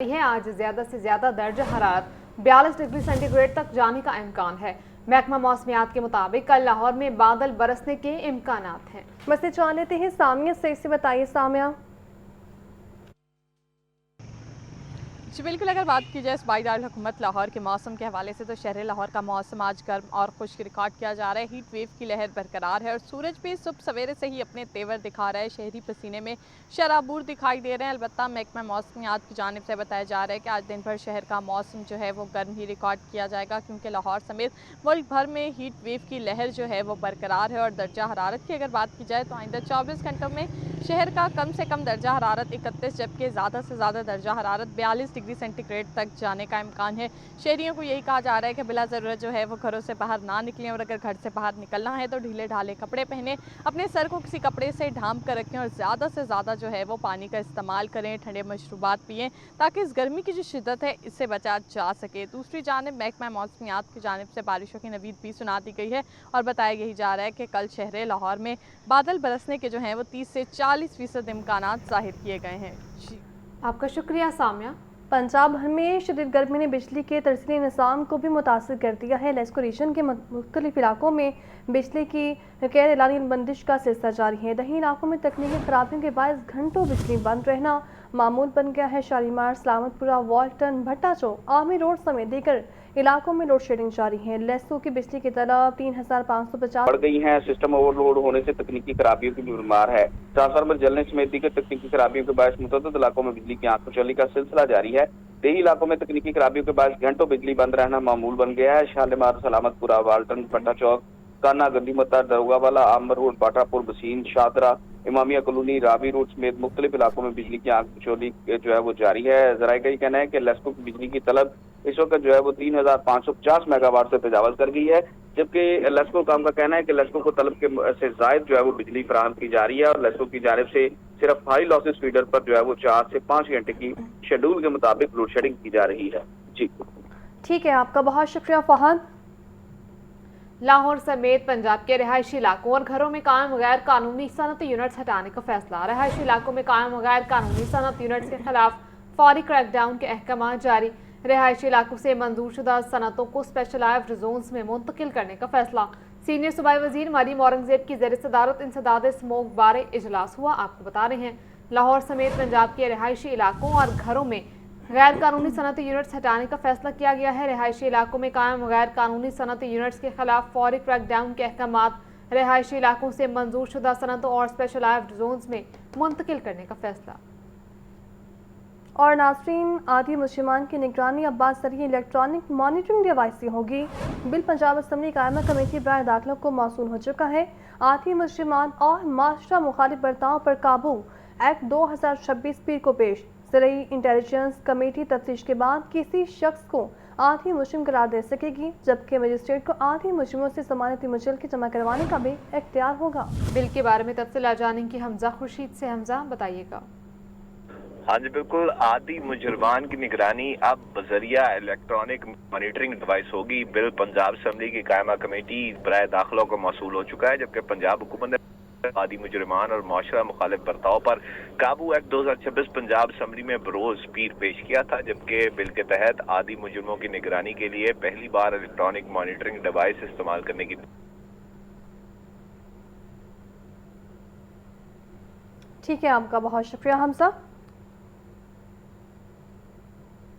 है। आज ज़्यादा से ज़्यादा दर्जा हरारत 42 डिग्री सेंटीग्रेड तक जाने का इम्कान है। महकमा मौसमियात के मुताबिक कल लाहौर में बादल बरसने के इम्कानात हैं। मसले जान लेते हैं सामिया से, इसे बताइए सामिया। जी बिल्कुल, अगर बात की जाए सूबाई दारुल-हुकूमत लाहौर के मौसम के हवाले से तो शहर लाहौर का मौसम आज गर्म और खुश्क रिकॉर्ड किया जा रहा है। हीट वेव की लहर बरकरार है और सूरज भी सुबह सवेरे से ही अपने तेवर दिखा रहा है। शहरी पसीने में शराबूर दिखाई दे रहे हैं। अलबत्ता महकमा मौसमियात की जानिब से बताया जा रहा है कि आज दिन भर शहर का मौसम जो है वो गर्म ही रिकॉर्ड किया जाएगा, क्योंकि लाहौर समेत मुल्क भर में हीट वेव की लहर जो है वो बरकरार है। और दर्जा हरारत की अगर बात की जाए तो आइंदा 24 घंटों में शहर का कम से कम दर्जा हरारत 31, जबकि ज़्यादा से ज़्यादा दर्जा हरारत 42 डिग्री सेंटीग्रेड तक जाने का इम्कान है। शहरियों को यही कहा जा रहा है कि बिला ज़रूरत जो है वो घरों से बाहर ना निकलें, और अगर घर से बाहर निकलना है तो ढीले ढाले कपड़े पहने, अपने सर को किसी कपड़े से ढांप कर रखें और ज़्यादा से ज़्यादा जो है वो पानी का इस्तेमाल करें, ठंडे मशरूबात पिएँ, ताकि इस गर्मी की जो शिद्दत है इससे बचा जा सके। दूसरी जानिब महकमा मौसमियात की जानिब से बारिशों की नवीद भी सुना दी गई है और बताया यही जा रहा है कि कल शहर लाहौर में बादल बरसने के जो हैं वो 30 से 40% इम्कानात ज़ाहिर किए गए हैं। जी आपका शुक्रिया सामिया। पंजाब भर में शदीद गर्मी ने बिजली के तरसीली निज़ाम को भी मुतासर कर दिया है। लेस्को रीजन के मुख्तलिफ इलाकों में बिजली की गैर एलानी बंदिश का सिलसिला जारी है। दही इलाकों में तकनीकी खराबियों के बायस घंटों बिजली बंद रहना मामूल बन गया है। शालीमार, सलामतपुरा, वाल्टन, भट्टा चौक, आर्मी रोड समेत दीगर इलाकों में लोड शेडिंग जारी है। लेस्को की बिजली की तलब 3550 बढ़ गई है। सिस्टम ओवरलोड होने से तकनीकी खराबियों की भी बीमार है। ट्रांसफार्मर जलने समेत दीगर तकनीकी खराबियों के बायस मुतअद्दिद इलाकों में बिजली की आंख उछाली का सिलसिला जारी है। देही इलाकों में तकनीकी खराबियों के बायस घंटों बिजली बंद रहना मामूल बन गया है। शालीमार, सलामतपुरा, वाल्टन, भट्टा चौक, काना, गद्दीमता, दरोगावाला, आमर रोड, बाटापुर, बसीन, शादरा, इमामिया कॉलोनी, रावी रोड समेत मुख्तलिफ इलाकों में बिजली की आंख उछाली जो है वो जारी है। जराये का कहना है कि लेस्को की बिजली की तलब इस वक्त जो है वो 3550 मेगावाट से तजावज कर गई है, जबकि लेस्को काम का कहना है कि लेस्को को तलब के से जायद जो है वो बिजली फराहम की जा रही है और लेस्को की जानिब से सिर्फ हाई लॉसेस फीडर पर जो है वो 4 से 5 घंटे की शेड्यूल के मुताबिक लोड शेडिंग की जा रही है। जी ठीक है, आपका बहुत शुक्रिया फहद। लाहौर समेत पंजाब के रिहायशी इलाकों और घरों में कायम गैर कानूनी सनत यूनिट्स हटाने का फैसला। रिहायशी इलाकों में कायम गैर कानूनी सनत यूनिट्स के खिलाफ फौरी क्रैकडाउन के अहकाम जारी। रिहायशी इलाकों से मंजूरशुदा सनतों को स्पेशलाइज्ड जोन्स में मुंतकिल करने का फैसला। सीनियर सूबाई वजीर मरीम औरंगजेब की ज़ेर सदारत इंसदाद स्मोक बारे इजलास हुआ। आपको बता रहे हैं लाहौर समेत पंजाब के रिहायशी इलाकों और घरों में गैर कानूनी सनती यूनिट्स हटाने का फैसला किया गया है। रिहायशी इलाकों में कायम गैर कानूनी सनती यूनिट्स के खिलाफ फौरी क्रैकडाउन के अहकाम। रिहायशी इलाकों से मंजूरशुदा सनतों और स्पेशलाइज्ड जोन्स में मुंतकिल करने का फैसला। और नाज़रीन, आदि मुसलमान की निगरानी अब्बास जरिए इलेक्ट्रॉनिक मॉनिटरिंग डिवाइस से होगी। बिल पंजाब असम्बली कायमा कमेटी बराए दाखिला को मौसूल हो चुका है। आदि मुसलमान और माशरा मुखालिफ बर्ताव पर काबू एक्ट 2026 पीर को पेश। ज़राई इंटेलिजेंस कमेटी तफ्तीश के बाद किसी शख्स को आधी मुजरिम करार दे सकेगी, जबकि मजिस्ट्रेट को आधी मुजरिमों से जमानती मुचलकी जमा करवाने का भी इख्तियार होगा। बिल के बारे में तफसील जानेंगे हमजा खुर्शीद से। हमजा, बताइएगा। हाँ जी बिल्कुल, आदि मुजरमान की निगरानी अब बजरिया इलेक्ट्रॉनिक मॉनिटरिंग डिवाइस होगी। बिल पंजाब असम्बली की कायमा कमेटी बराए दाखिलों को मौसूल हो चुका है, जबकि पंजाब हुकूमत ने आदि मुजरमान और माशरा मुखालिफ बर्ताव पर काबू एक्ट 2026 पंजाब असम्बली में बरोज पीर पेश किया था, जबकि बिल के तहत आदि मुजरमों की निगरानी के लिए पहली बार इलेक्ट्रॉनिक मॉनिटरिंग डिवाइस इस्तेमाल करने की। ठीक है, आपका बहुत शुक्रिया हमजा।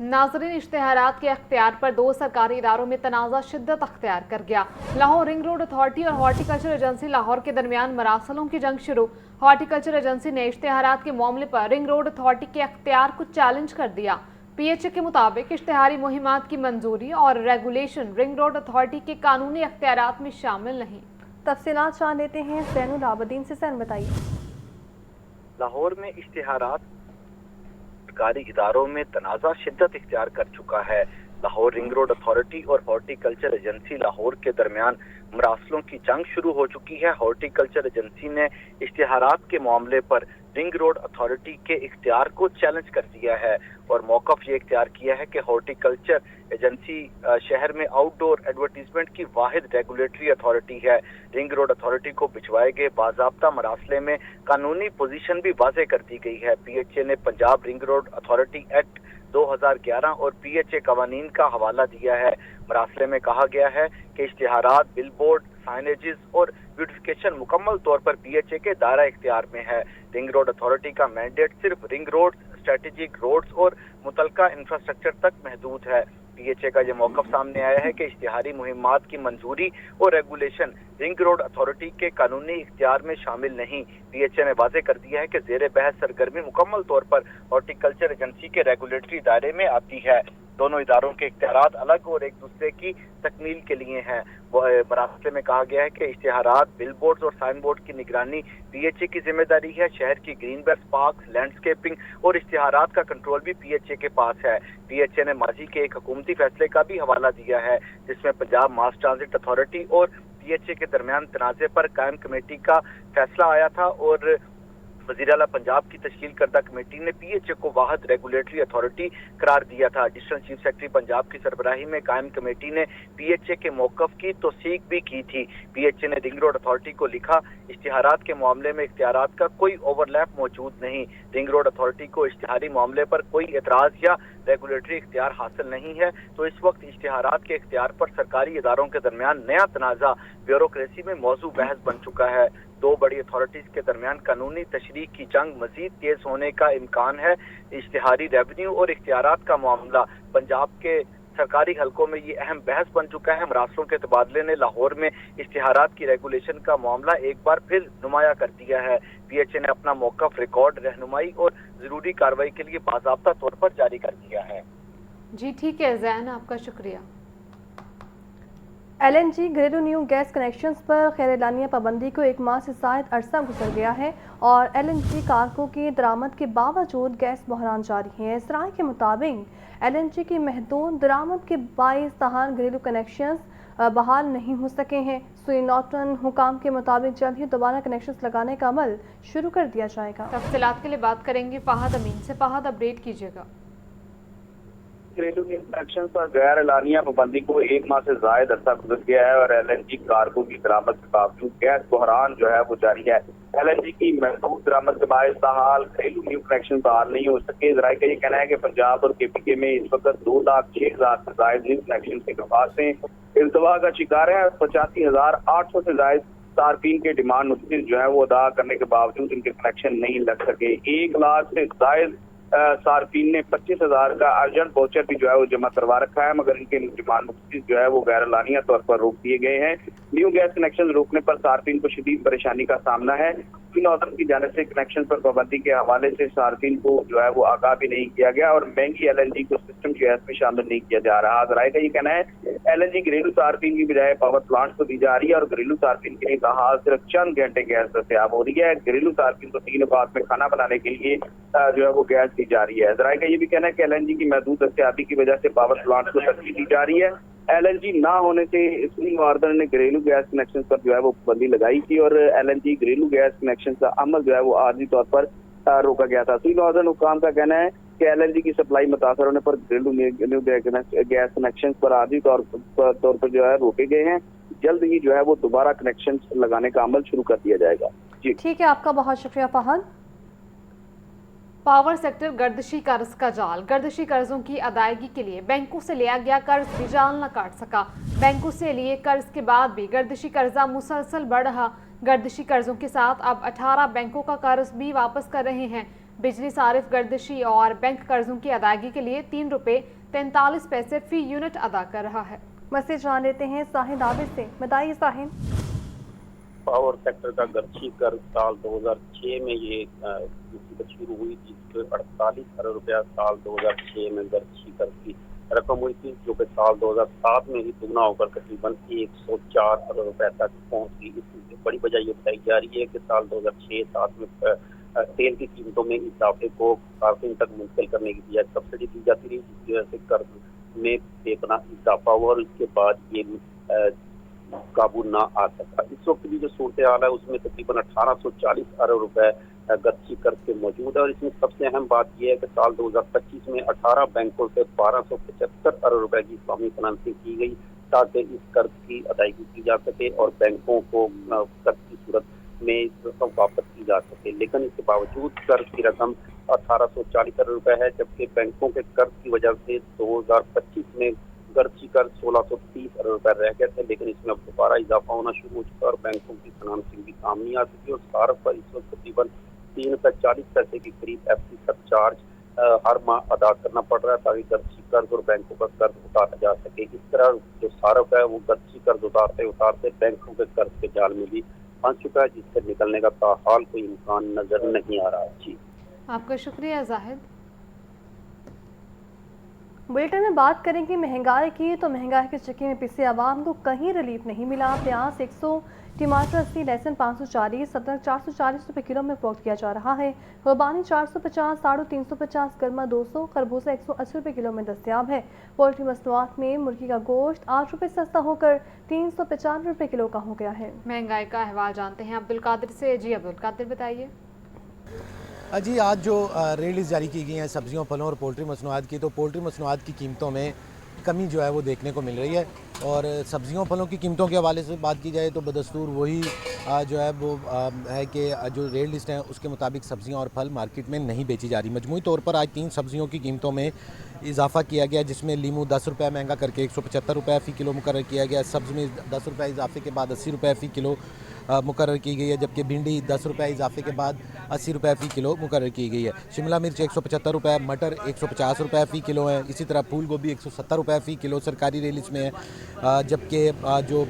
नाजरीन, इश्तेहारात के अख्तियार पर 2 सरकारी इदारों में तनाज़ा शिद्दत अख्तियार कर गया। लाहौर रिंग रोड अथॉरिटी और हॉर्टिकल्चर एजेंसी लाहौर के दरमियान मरासलों की जंग शुरू। हॉर्टिकल्चर एजेंसी ने इश्तेहारात के मामले पर रिंग रोड अथॉरिटी के अख्तियार को चैलेंज कर दिया। PHA के मुताबिक इश्तेहारी मुहिमात की मंजूरी और रेगुलेशन रिंग रोड अथॉरिटी के कानूनी अख्तियारात में शामिल नहीं। तफसीलात जान लेते हैं सैनुल आबदीन से। सैन, बताइए। लाहौर में इश्तिहारात सरकारी इदारों में तनाज़ा शिद्दत इख्तियार कर चुका है। लाहौर रिंग रोड अथॉरिटी और हॉर्टिकल्चर एजेंसी लाहौर के दरमियान मरासलों की जंग शुरू हो चुकी है। हॉर्टिकल्चर एजेंसी ने इश्तिहारात के मामले पर रिंग रोड अथॉरिटी के इख्तियार को चैलेंज कर दिया है और मौक़िफ़ ये इख्तियार किया है कि हॉर्टिकल्चर एजेंसी शहर में आउटडोर एडवर्टीजमेंट की वाहिद रेगुलेटरी अथॉरिटी है। रिंग रोड अथॉरिटी को भिजवाए गए बाज़ाब्ता मरासले में कानूनी पोजीशन भी वाज़े कर दी गई है। PHA ने Punjab ring road authority act 2011 और PHA قوانین کا حوالہ دیا ہے۔ مراسلے میں کہا گیا ہے کہ اشتہارات، بل بورڈ، سائنیجز اور بیوٹیفیکیشن مکمل طور پر PHA کے دائرہ اختیار میں ہے۔ رنگ روڈ اتھارٹی کا مینڈیٹ صرف رنگ روڈ، اسٹریٹجک روڈز اور متعلقہ انفراسٹرکچر تک محدود ہے۔ PHA کا یہ موقف سامنے آیا ہے کہ اشتہاری مہمات کی منظوری اور ریگولیشن رنگ روڈ اتھارٹی کے قانونی اختیار میں شامل نہیں۔ PHA نے واضح کر دیا ہے کہ زیر بحث سرگرمی مکمل طور پر ہارٹیکلچر ایجنسی کے ریگولیٹری دائرے میں آتی ہے۔ دونوں اداروں کے اختیارات الگ اور ایک دوسرے کی تکمیل کے لیے ہیں۔ مراسلے میں کہا گیا ہے کہ اشتہارات، بل بورڈز اور سائن بورڈ کی نگرانی PHA کی ذمہ داری ہے۔ شہر کی گرین بیلٹس، پارکس، لینڈسکیپنگ اور اشتہارات کا کنٹرول بھی PHA کے پاس ہے۔ PHA نے ماضی کے ایک حکومتی فیصلے کا بھی حوالہ دیا ہے جس میں پنجاب ماس ٹرانزٹ اتھارٹی اور PHA کے درمیان تنازع پر قائم کمیٹی کا فیصلہ آیا تھا اور وزیر اعلیٰ پنجاب کی تشکیل کردہ کمیٹی نے PHA کو واحد ریگولیٹری اتھارٹی قرار دیا تھا۔ ایڈیشنل چیف سیکرٹری پنجاب کی سربراہی میں قائم کمیٹی نے PHA کے موقف کی توثیق بھی کی تھی۔ PHA نے رنگ روڈ اتھارٹی کو لکھا، اشتہارات کے معاملے میں اختیارات کا کوئی اوور لیپ موجود نہیں۔ رنگ روڈ اتھارٹی کو اشتہاری معاملے پر کوئی اعتراض یا ریگولیٹری اختیار حاصل نہیں ہے، تو اس وقت اشتہارات کے اختیار پر سرکاری اداروں کے درمیان نیا تنازع بیوروکریسی میں موضوع بحث بن چکا ہے۔ دو بڑی اتھارٹیز کے درمیان قانونی تشریح کی جنگ مزید تیز ہونے کا امکان ہے۔ اشتہاری ریونیو اور اختیارات کا معاملہ پنجاب کے سرکاری حلقوں میں یہ اہم بحث بن چکا ہے۔ مراسلوں کے تبادلے نے لاہور میں اشتہارات کی ریگولیشن کا معاملہ ایک بار پھر نمایاں کر دیا ہے۔ PHA نے اپنا موقف ریکارڈ، رہنمائی اور ضروری کارروائی کے لیے باضابطہ طور پر جاری کر دیا ہے۔ جی ٹھیک ہے زین، آپ کا شکریہ۔ LNG گھریلو نیو گیس کنیکشنز پر غیر اعلانیہ پابندی کو 1 ماہ سے زائد عرصہ گزر گیا ہے اور LNG کارگو کی درآمد کے باوجود گیس بحران جاری ہے۔ ذرائع کے مطابق LNG کی محدود درآمد کے باعث تاحال گھریلو کنیکشنز بحال نہیں ہو سکے ہیں۔ سوئی نارٹن حکام کے مطابق جلد ہی دوبارہ کنیکشنز لگانے کا عمل شروع کر دیا جائے گا۔ تفصیلات کے لیے بات کریں گے فہد امین سے۔ فہد، اپڈیٹ کیجیے گا۔ گھریلو کنیکشن پر غیر اعلانیہ پابندی کو 1 ماہ سے زائد عرصہ گزر گیا ہے اور LNG کارگو کی درآمد کے باوجود گیس بحران جو ہے وہ جاری ہے۔ LNG کی محدود درآمد کے باعث تاحال گھریلو نیو کنیکشن بحال نہیں ہو سکے۔ ذرائع کا یہ کہنا ہے کہ پنجاب اور KPK میں اس وقت 2,06,000 سے زائد نیو کنیکشن کی درخواستیں التوا کا شکار ہیں۔ 85,800 سے زائد صارفین کے ڈیمانڈ نوٹس جو ہے وہ ادا کرنے کے باوجود ان کے کنیکشن نہیں لگ سکے۔ 1 لاکھ سے زائد صارفین نے 25,000 کا ارجنٹ واؤچر بھی جو ہے وہ جمع کروا رکھا ہے، مگر ان کے ڈیمانڈ نوٹس جو ہے وہ غیر اعلانیہ طور پر روک دیے گئے ہیں۔ نیو گیس کنیکشن روکنے پر صارفین کو شدید پریشانی کا سامنا ہے۔ نارتھرن کی جانب سے کنیکشن پر پابندی کے حوالے سے صارفین کو جو ہے وہ آگاہ بھی نہیں کیا گیا اور مہنگی LNG کو سسٹم کی حیثیت میں شامل نہیں کیا جا رہا۔ ذرائع کا یہ کہنا ہے LNG گھریلو صارفین کی بجائے پاور پلانٹ کو دی جا رہی ہے اور گھریلو صارفین کے لیے تاحال صرف چند گھنٹے گیس دستیاب ہو رہی ہے۔ گھریلو صارفین کو 3 اوقات میں کھانا بنانے کے لیے جو ہے وہ گیس دی جا رہی ہے۔ ذرائع کا یہ بھی کہنا ہے کہ LNG کی محدود دستیابی کی وجہ سے پاور پلانٹ کو ترجیح دی جا رہی ہے۔ LNG نہ ہونے سے سوئی نارتھرن نے گھریلو گیس کنیکشن پر جو ہے وہ پابندی لگائی تھی اور LNG گھریلو گیس کنیکشن کا عمل جو ہے وہ عارضی طور پر روکا گیا تھا۔ سوئی نارتھرن حکام کا کہنا ہے کہ LNG کی سپلائی متاثر ہونے پر گھریلو نیو گیس کنیکشن پر عارضی طور پر جو ہے روکے گئے ہیں۔ جلد ہی جو ہے وہ دوبارہ کنیکشن لگانے کا عمل شروع کر دیا جائے گا۔ جی ٹھیک ہے، آپ کا بہت شکریہ فہد۔ پاور سیکٹر گردشی قرض کا جال۔ گردشی قرضوں کی ادائیگی کے لیے بینکوں سے لیا گیا قرض بھی جال نہ کاٹ سکا۔ بینکوں سے لیے قرض کے بعد بھی گردشی قرضہ مسلسل بڑھ رہا۔ گردشی قرضوں کے ساتھ اب 18 بینکوں کا قرض بھی واپس کر رہے ہیں۔ بجلی صارف گردشی اور بینک قرضوں کی ادائیگی کے لیے 3 روپے 43 پیسے فی یونٹ ادا کر رہا ہے۔ مسجد جان لیتے ہیں ساحل عابد سے۔ بتائیے ساحل۔ پاور سیکٹر کا گردشی قرض سال 2006 میں یہ مصیبت شروع ہوئی تھی، 48 ارب روپیہ سال 2006 میں گردشی قرض کی رقم ہوئی تھی، جو کہ سال 2007 میں ہی دگنا ہو کر تقریباً 104 ارب روپے تک پہنچ گئی۔ اس کی بڑی وجہ یہ بتائی جا رہی ہے کہ سال 2006-07 میں تیل کی قیمتوں میں اضافے کو صارفین تک منتقل کرنے کی بجائے سبسڈی دی جاتی رہی، جس کی وجہ سے قرض میں بے پناہ اضافہ ہوا اور اس کے بعد یہ قابو نہ آ سکا۔ اس وقت بھی جو صورتحال ہے اس میں تقریباً 1840 ارب روپے گردشی قرض کے موجود ہے اور اس میں سب سے اہم بات یہ ہے کہ سال 2025 میں 18 بینکوں سے 1275 ارب روپے کی اسلامی فنانسنگ کی گئی تاکہ اس قرض کی ادائیگی کی جا سکے اور بینکوں کو قرض کی صورت میں رقم واپس کی جا سکے، لیکن اس کے باوجود قرض کی رقم 1840 करोड़ रुपए है, जबकि बैंकों के कर्ज की वजह से 2025 में गर्ची कर्ज 1630 करोड़ रुपए रह गए थे, लेकिन इसमें अब दोबारा इजाफा होना शुरू हो चुका है और बैंकों की फाइनेंसिंग भी सामने आ चुकी है और सार्फ पर इस वक्त तकरीबन 3 रुपए 40 पैसे के करीब एफसी सरचार्ज हर माह अदा करना पड़ रहा है ताकि गर्ची कर्ज और बैंकों का कर्ज उतारा जा सके। इस तरह जो सार्फ है वो गर्ची कर्ज उतारते उतारते बैंकों के कर्ज के जाल में भी फंस चुका है, जिससे निकलने का ताहाल कोई इम्कान नजर नहीं आ रहा है। जी, आपका शुक्रिया जाहिद। बुलेटिन में बात करेंगे महंगाई की, तो महंगाई के चक्के में पिसे आवाम को कहीं रिलीफ नहीं मिला। प्याज 100, टमाटर 80, लहसुन 540, अदरक 440 रुपये किलो में फरोख्त किया जा रहा है। खुबानी 450, आड़ू 350, गर्मा 200, खरबूजा 180 रुपये किलो में दस्तियाब है। पोल्ट्री मसनूआत में मुर्गी का गोश्त 8 रुपये सस्ता होकर 395 रुपये किलो का हो गया है। महंगाई का अहवाल जानते हैं अब्दुल कादिर से। जी अब्दुल कादिर बताइए। जी, आज जो रेट लिस्ट जारी की गई हैं सब्जियों, फलों और पोल्ट्री मसनूआत की, तो पोल्ट्री मसनूआत की कीमतों में कमी जो है वो देखने को मिल रही है। और सब्जियों फलों की कीमतों के हवाले से बात की जाए तो बदस्तूर वही जो है वो है कि जो रेट लिस्ट है उसके मुताबिक सब्जियां और फल मार्केट में नहीं बेची जा रही। मजमूई तौर पर आज 3 सब्जियों की कीमतों में इजाफा किया गया, जिसमें लीमू 10 रुपये महंगा करके 175 रुपये फ़ी किलो मुकर्रर किया गया। सब्ज़ में 10 रुपये इजाफे के बाद 80 रुपये फ़ी किलो मुकर्रर की गई है, जबकि भिंडी 10 रुपये इजाफे के बाद 80 रुपये फ़ी किलो मुकर्रर की गई है। शिमला मिर्च 175 रुपये, मटर 150 रुपये फ़ी किलो है। इसी तरह फूल गोभी 170 रुपये फ़ी किलो सरकारी रेट लिस्ट में है, जबकि जो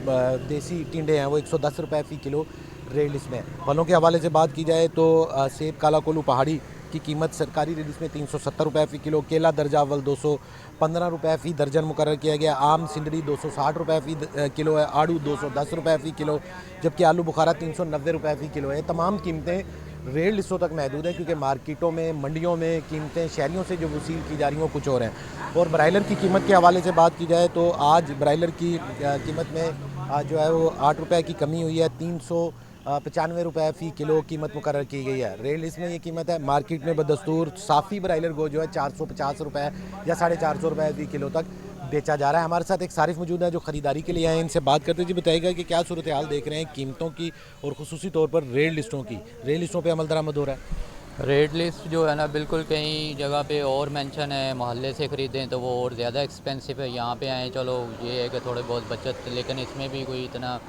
देसी टिंडे हैं वो 110 रुपये फ़ी किलो रेट लिस्ट में है। फलों के हवाले से बात की जाए तो सेब काला कोल्हू पहाड़ी की कीमत सरकारी रेट लिस्ट में 370 रुपये फ़ी किलो, केला दर्जा अव्वल 215 रुपये फ़ी दर्जन मुकर्रर किया गया। आम सिंदड़ी 260 रुपये फ़ी किलो है, आड़ू 210 रुपये फ़ी किलो, जबकि आलू बुखारा 390 रुपये फ़ी किलो है। तमाम कीमतें रेट लिस्टों तक महदूद हैं, क्योंकि मार्केटों में, मंडियों में कीमतें शहरियों से जो वसूल की जा रही हैं वो कुछ और हैं। और ब्रायलर की कीमत के हवाले से बात की जाए तो आज ब्रायलर की कीमत में जो है वो 8 रुपये की कमी हुई है, 395 रुपये फ़ी किलो कीमत मुकर्रर की गई है। रेट लिस्ट में ये कीमत है। मार्केट में बदस्तूर साफ़ी ब्रायलर गो जो है 450 रुपये या 450 रुपये फ़ी किलो तक बेचा जा रहा है। हमारे साथ एक सारिफ मौजूद है जो ख़रीदारी के लिए आए हैं, इनसे बात करते हैं। जी बताइएगा कि क्या सूरत हाल देख रहे हैं कीमतों की और ख़ुसूसी तौर पर रेट लिस्टों की। रेट लिस्टों पर अमल दरामद हो रहा है? रेट लिस्ट जो है ना बिल्कुल कई जगह पे और मेंशन है, मोहल्ले से ख़रीदें तो वो और ज़्यादा एक्सपेंसिव है। यहाँ पे आए चलो ये है कि थोड़े बहुत बचत, लेकिन इसमें भी कोई इतना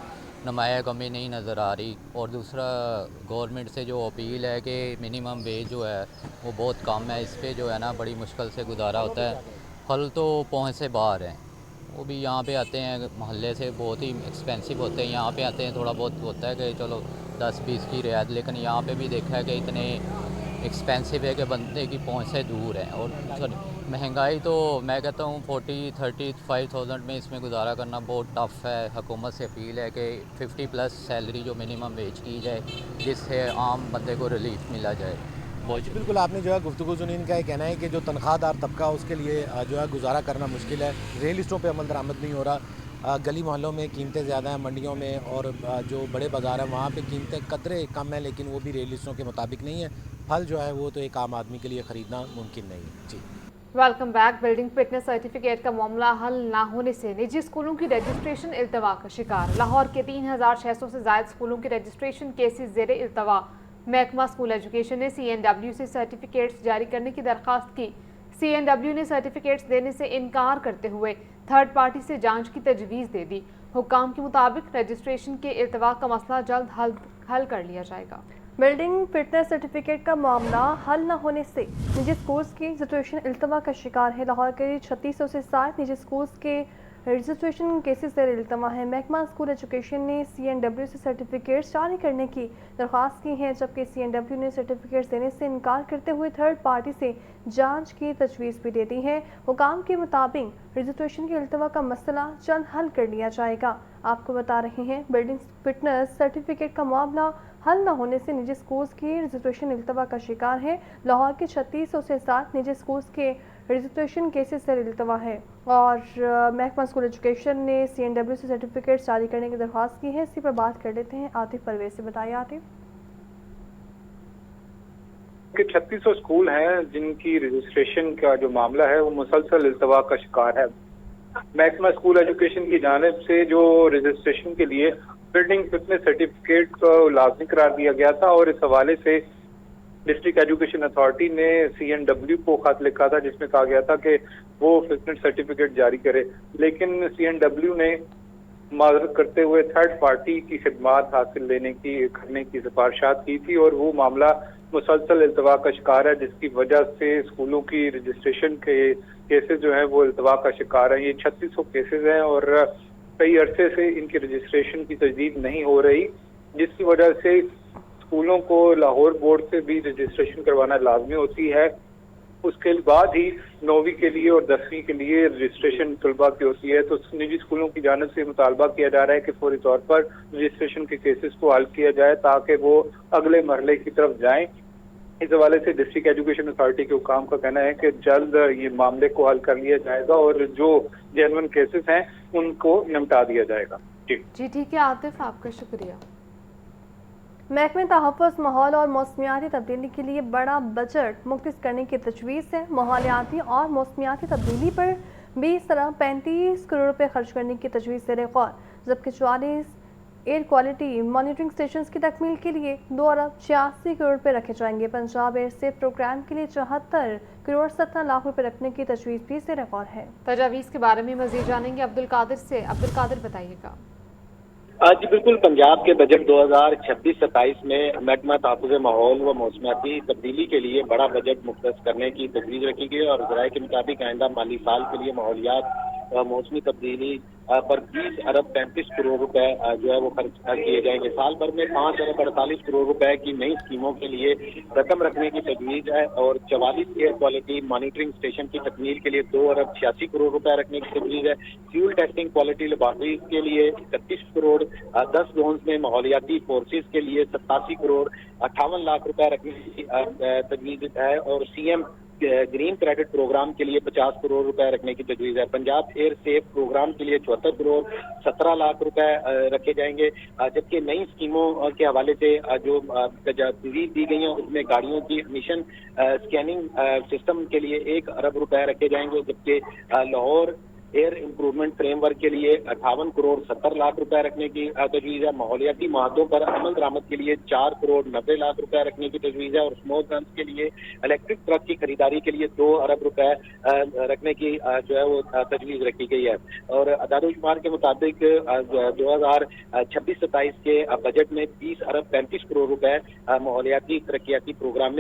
नुमाया कमी नहीं नज़र आ रही। और दूसरा गवर्नमेंट से जो अपील है कि मिनिमम वेज जो है वो बहुत कम है, इस पर जो है ना बड़ी मुश्किल से गुजारा होता है। फल तो पहुँच से बाहर हैं, वो भी यहाँ पे आते हैं मोहल्ले से, बहुत ही एक्सपेंसिव होते हैं। यहाँ पे आते हैं थोड़ा बहुत होता है कि चलो 10-20 की रियायत, लेकिन यहाँ पे भी देखा है कि इतने एक्सपेंसिव है कि बंदे की पहुँच से दूर है। और महंगाई तो मैं कहता हूँ 40-35,000 में इसमें गुजारा करना बहुत टफ़ है। हुकूमत से अपील है कि 50+ सैलरी जो मिनिमम वेज की जाए, जिससे आम बंदे को रिलीफ मिला जाए। बिल्कुल, आपने जो है गुफ्तगू सुनी, इनका ये कहना है कि जो तनख्वाहदार तबका उसके लिए जो है गुजारा करना मुश्किल है। रेल लिस्टों पे अमल दरामद नहीं हो रहा। गली मोहल्लों में कीमतें ज़्यादा हैं, मंडियों में और जो बड़े बाज़ार हैं वहाँ पे कीमतें कदरे कम हैं, लेकिन वो भी रेल लिस्टों के मुताबिक नहीं है। फल जो है वो तो एक आम आदमी के लिए ख़रीदना मुमकिन नहीं है। जी, welcome back. Building fitness certificate का मामला हल ना होने से निजी स्कूलों की रजिस्ट्रेशन इल्तवा का शिकार। लाहौर के 3600 से ज़ायद स्कूलों के रजिस्ट्रेशन केसेस ज़ेरे इल्तवा। महकमा स्कूल एजुकेशन ने CNW से सर्टिफिकेट्स जारी करने की दरख्वास्त की। CNW ने सर्टिफिकेट्स देने से इनकार करते हुए थर्ड पार्टी से जांच की तजवीज़ दे दी। हुक्काम के मुताबिक रजिस्ट्रेशन के इल्तवा का मसला जल्द हल कर लिया जाएगा। बिल्डिंग फिटनेस सर्टिफिकेट का मामला हल न होने से निजी स्कूल्स की रजिस्ट्रेशन इल्तवा का शिकार है। लाहौर के 3600 से 60 निजी स्कूल्स के रजिस्ट्रेशन केसेस ज़ेर इल्तवा है। महकमा स्कूल एजुकेशन ने CNW से सर्टिफिकेट्स जारी करने की दरख्वास्त की है, जबकि CNW ने सर्टिफिकेट्स देने से इनकार करते हुए थर्ड पार्टी से जांच की तजवीज़ भी दे दी है। हुकाम के मुताबिक रजिस्ट्रेशन के इल्तवा का मसला जल्द हल कर लिया जाएगा। आपको बता रहे हैं, बिल्डिंग फिटनेस सर्टिफिकेट का मामला हल न होने से निजी स्कूल्स की रजिस्ट्रेशन इल्तवा का शिकार है। लाहौर के 3600 से 60 निजी स्कूल्स के रजिस्ट्रेशन केसेस से इल्तवा है और महकमा स्कूल एजुकेशन ने CNW से सर्टिफिकेट जारी करने की दरख्वास्त की है। इसी पर बात कर लेते हैं आतिफ परवेज से। बताइए आतिफ। कि 3600 स्कूल हैं जिनकी रजिस्ट्रेशन का जो मामला है वो मुसलसल इल्तवा का शिकार है। महकमा स्कूल एजुकेशन की जानिब से जो रजिस्ट्रेशन के लिए बिल्डिंग फिटनेस सर्टिफिकेट को लाजमी करार दिया गया था और इस हवाले से डिस्ट्रिक्ट एजुकेशन अथॉरिटी ने CNW को खत लिखा था जिसमें कहा गया था कि वो फिटनेस सर्टिफिकेट जारी करे, लेकिन CNW ने माजरत करते हुए थर्ड पार्टी की खिदमात हासिल करने की सिफारिशात की थी और वो मामला मुसलसल इल्तवा का शिकार है, जिसकी वजह से स्कूलों की रजिस्ट्रेशन के केसेस जो हैं वो इल्तवा का शिकार है। ये 3600 केसेस हैं और कई अरसे से इनकी रजिस्ट्रेशन की तजदीद नहीं हो रही, जिसकी वजह से स्कूलों को लाहौर बोर्ड से भी रजिस्ट्रेशन करवाना लाजमी होती है। उसके बाद ही 9वीं के लिए और 10वीं के लिए रजिस्ट्रेशन तलबा की होती है। तो निजी स्कूलों की जानिब से मुतालबा किया जा रहा है कि फौरी तौर पर रजिस्ट्रेशन के केसेस को हल किया जाए ताकि वो अगले मरहले की तरफ जाएं। इस हवाले से डिस्ट्रिक्ट एजुकेशन अथॉरिटी के हुकाम का कहना है कि जल्द ये मामले को हल कर लिया जाएगा और जो जेन्युइन केसेस हैं उनको निपटा दिया जाएगा। जी ठीक है आतिफ, आपका शुक्रिया। महकमे तहफ़्फ़ुज़ माहौल और मौसमियाती तब्दीली के लिए बड़ा बजट मुख्तस करने की तजवीज़ है। माहौलियाती और मौसमियाती तब्दीली पर 20.35 करोड़ रुपये खर्च करने की तजवीज़ ज़ेर गौर, जबकि 44 एयर क्वालिटी मॉनिटरिंग स्टेशन की तकमील के लिए 2.86 करोड़ रुपये रखे जाएंगे। पंजाब एयर सेफ प्रोग्राम के लिए 74 करोड़ 17 लाख रुपये रखने की तजवीज़ भी ज़ेर गौर है। तजावीज़ के बारे में मज़ीद जानेंगे अब्दुल कादिर से। अब्दुल कादिर बताइएगा। जी बिल्कुल, पंजाब के बजट 2026-27 में महकमा तहफ़्फ़ुज़ माहौल व मौसमियाती तब्दीली के लिए बड़ा बजट मुख्तस करने की तजवीज़ रखी गई और ज़राए के मुताबिक आइंदा माली साल के लिए माहौलियात मौसमी तब्दीली पर 20 अरब 35 करोड़ रुपए जो है वो खर्च किए जाएंगे। साल भर में 5 अरब 48 करोड़ रुपए की नई स्कीमों के लिए रकम रखने की तजवीज़ है और 44 एयर क्वालिटी मॉनिटरिंग स्टेशन की तकमील के लिए 2 अरब 86 करोड़ रुपए रखने की तजवीज़ है। फ्यूल टेस्टिंग क्वालिटी लेबॉर्ट्रीज के लिए 31 करोड़, 10 जोन्स में माहौलियाती फोर्सेज के लिए 87 करोड़ 58 लाख रुपए रखने की तजवीज़ है और CM ग्रीन क्रेडिट प्रोग्राम के लिए 50 करोड़ रुपए रखने की तजवीज़ है। पंजाब एयर सेफ प्रोग्राम के लिए 74 करोड़ 17 लाख रुपए रखे जाएंगे, जबकि नई स्कीमों के हवाले से जो तजवीज़ दी गई है उसमें गाड़ियों की एमिशन स्कैनिंग सिस्टम के लिए 1 अरब रुपए रखे जाएंगे, जबकि लाहौर एयर इम्प्रूवमेंट फ्रेमवर्क के लिए 58 करोड़ 70 लाख रुपए रखने की तजवीज़ है। माहौलियाती माहदों पर अमल दरामद के लिए 4 करोड़ 90 लाख रुपए रखने की तजवीज़ है और स्मोक गन्स के लिए इलेक्ट्रिक ट्रक की खरीदारी के लिए 2 अरब रुपए रखने की जो है वो तजवीज़ रखी गई है। और अदाद-ओ-शुमार के मुताबिक 2026-27 के बजट में 20 अरब 35 करोड़ रुपए माहौलियाती तरक्याती प्रोग्राम में